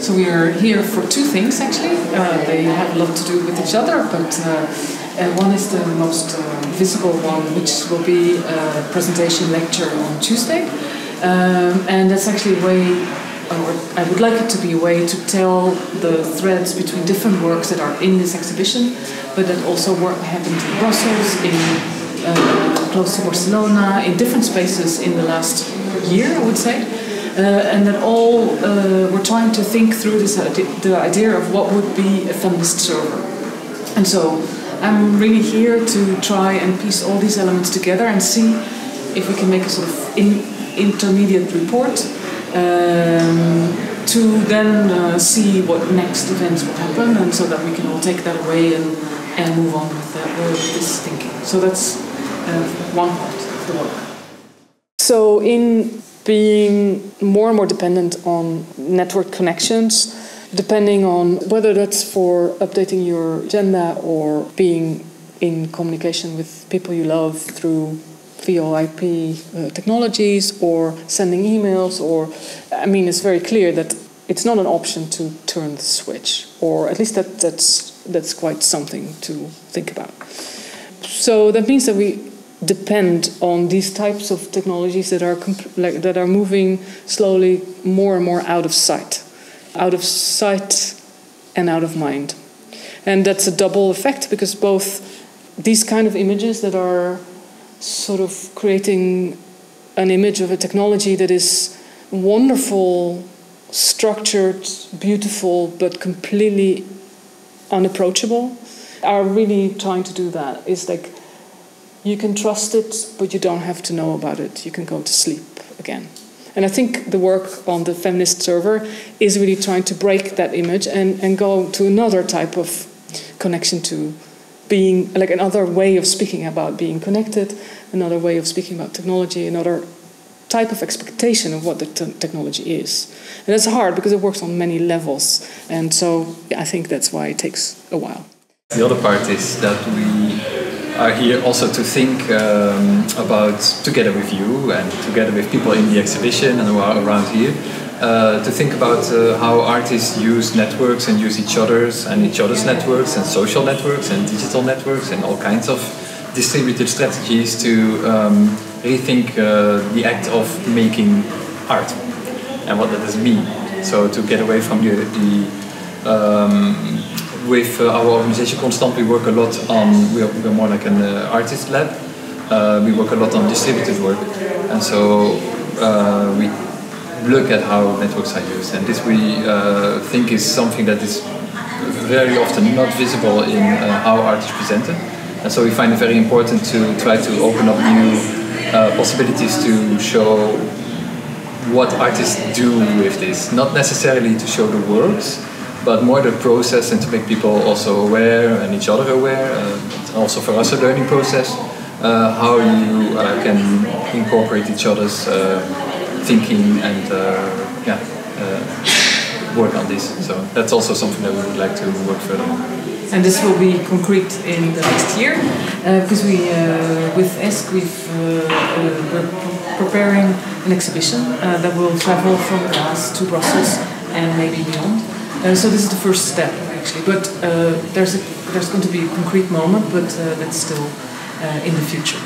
So we are here for two things actually. They have a lot to do with each other, but one is the most visible one, which will be a presentation lecture on Tuesday. And that's actually a way, or I would like it to be a way to tell the threads between different works that are in this exhibition, but that also happened in Brussels, close to Barcelona, in different spaces in the last year, I would say. And that all we're trying to think through the idea of what would be a feminist server. And so I'm really here to try and piece all these elements together and see if we can make a sort of intermediate report to then see what next events will happen, and so that we can all take that away and move on with this thinking. So that's one part of the work. So in being more and more dependent on network connections, depending on whether that's for updating your agenda or being in communication with people you love through VoIP technologies or sending emails, or I mean, it's very clear that it's not an option to turn the switch, or at least that's quite something to think about. So that means that we depend on these types of technologies that are moving slowly more and more out of sight and out of mind. And that's a double effect, because both these kind of images that are sort of creating an image of a technology that is wonderful, structured, beautiful, but completely unapproachable, are really trying to do that. It's like, you can trust it, but you don't have to know about it. You can go to sleep again. And I think the work on the feminist server is really trying to break that image and go to another type of connection to being, like another way of speaking about being connected, another way of speaking about technology, another type of expectation of what the technology is. And that's hard because it works on many levels. And so I think that's why it takes a while. The other part is that we are here also to think about, together with you and together with people in the exhibition and around here, to think about how artists use networks and use each other's networks and social networks and digital networks and all kinds of distributed strategies to rethink the act of making art and what that does mean. So to get away from with our organization Constant, we work a lot on, we're more like an artist lab. We work a lot on distributed work, and so we look at how networks are used, and this we think is something that is very often not visible in how art is presented, and so we find it very important to try to open up new possibilities to show what artists do with this, not necessarily to show the works, but more the process, and to make people also aware and each other aware. Also for us a learning process, how you can incorporate each other's thinking and work on this. So that's also something that we would like to work further on. And this will be concrete in the next year, because we, with ESC, we're preparing an exhibition that will travel from Grasse to Brussels and maybe beyond. So this is the first step, actually. But there's going to be a concrete moment, but that's still in the future.